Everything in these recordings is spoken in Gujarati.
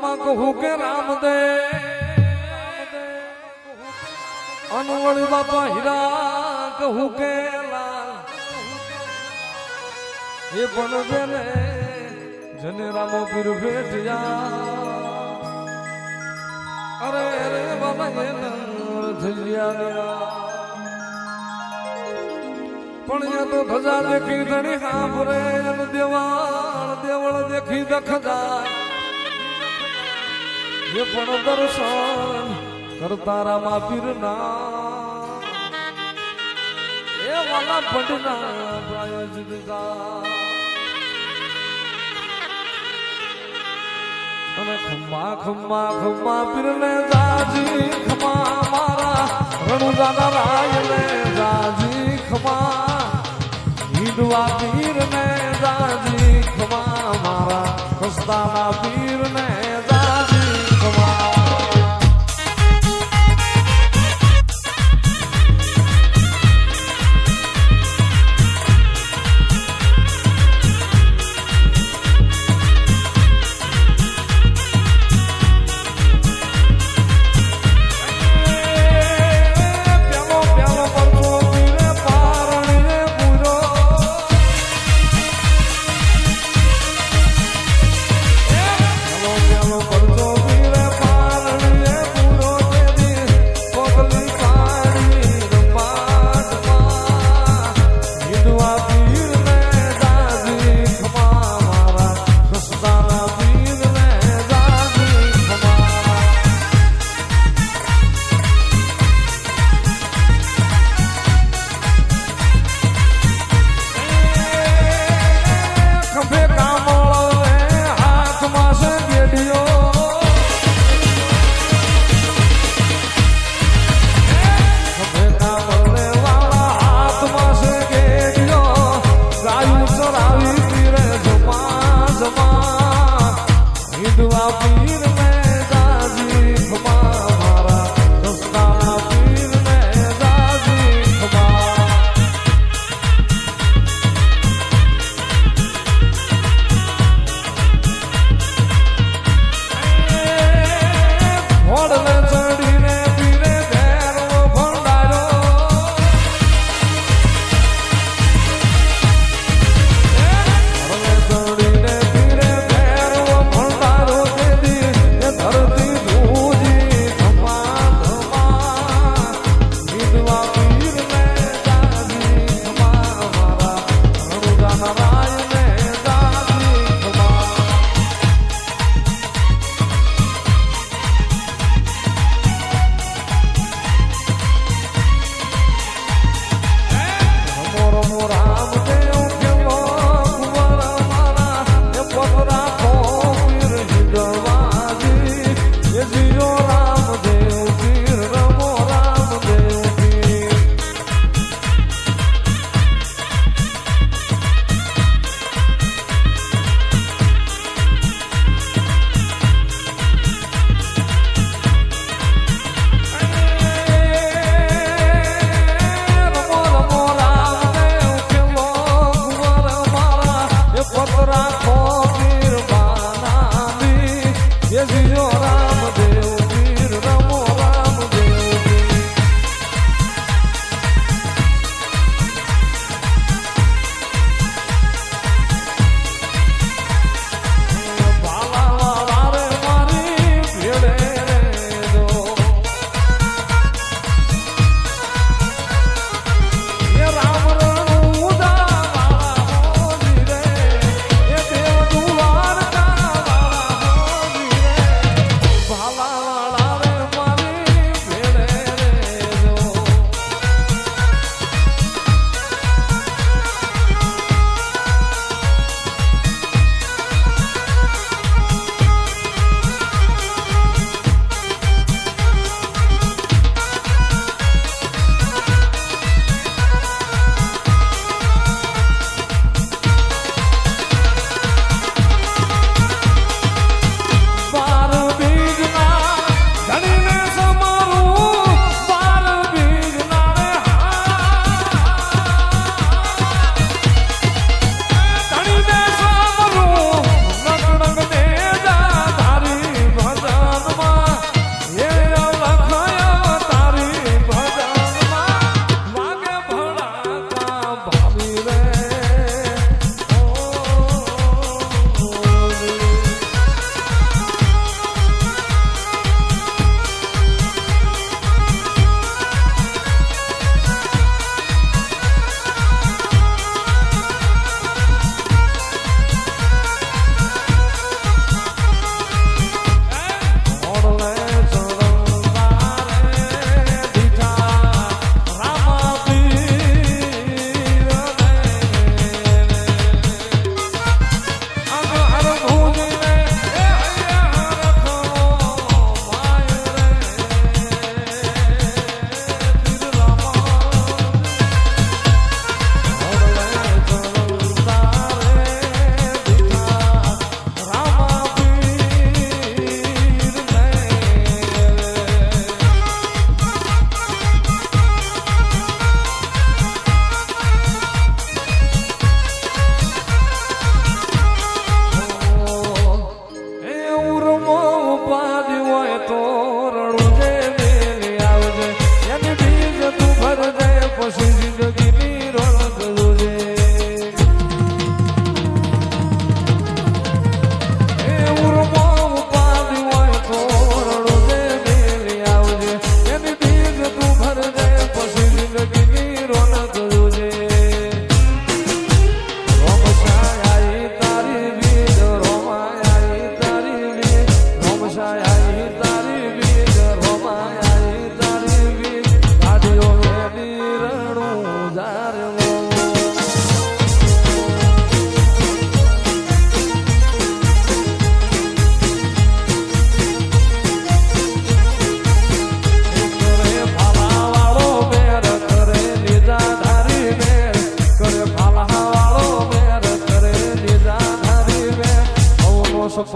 માં કહું કે રામદેવ અનવળી બાપા હીરા કહું કે લાલ એ પણ જેને જને રામો પીર ભેટ્યા અરે અરે બાબા પણ એ તો ધજા દેખી ધણી સાંભળે દેવાળ દેવળ દેખી દખદાય એ પણ દર્શન કરતા રામા પીરના એ વાલા પંડના પ્રાયોજ દીધા અને ખમ્મા ખમ્મા ખમ્મા પીરને જાજી ખમા મારા રણુદાના રાયને જાજી ખમા હિંદવા પીરને જાજી ખમા મારા કસ્તાના પીરને જાજી ખમા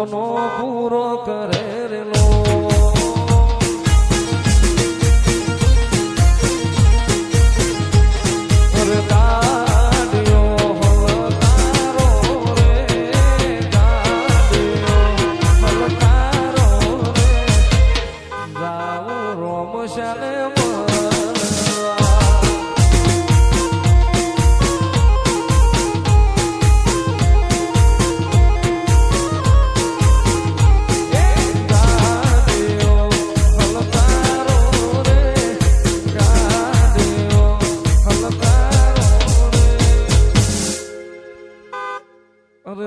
સપનો પૂરો કરેલો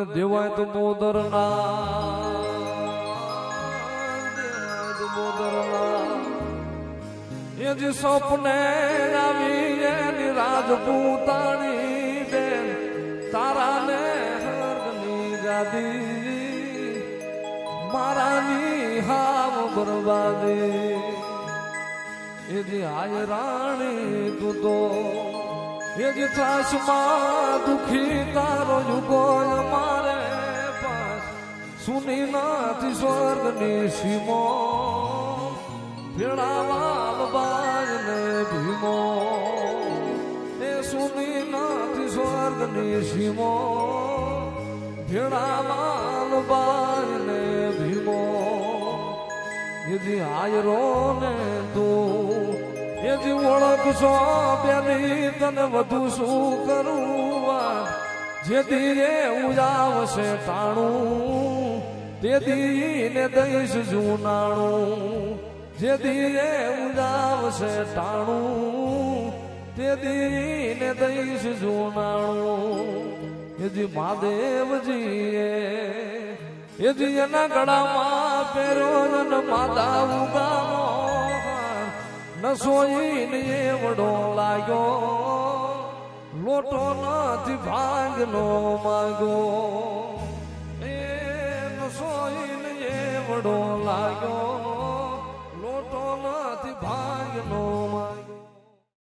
દેવાય તો બોદરના એ જે સપને આવી એની રાજપૂતાણી બેન તારાને હરની ગાદી મારાની હાવ બરબાદી એ જે આય રાણી તું તો એ જે ત્રાસમાં દુખી તારો યુગો મારે પાસ સુની નાથી સ્વર્ગની સીમો ભેળાવાલ બાજ ને ભીમો એ સુની નાથી સ્વર્ગની સીમો ભેળાવાલ બાજ ને ભીમો એ જે આયરો ને તું એ જે ઓળખશો બેની તને વધુ શું કરું જેથી એ ઉજાવશે ટાણું તેથી ને દઈશ જૂનાણું જેથી એ ઉજાવશે ટાણું તેથી ને દઈશ જૂનાણું એ જે મહાદેવજીએ એ જે એના ગળામાં પહેર્યો ને માતા ઉગાનો નસોઈને એવડો લાગ્યો લોટો નથી ભાંગનો માગ્યો એ નસોઈને એવડો લાગ્યો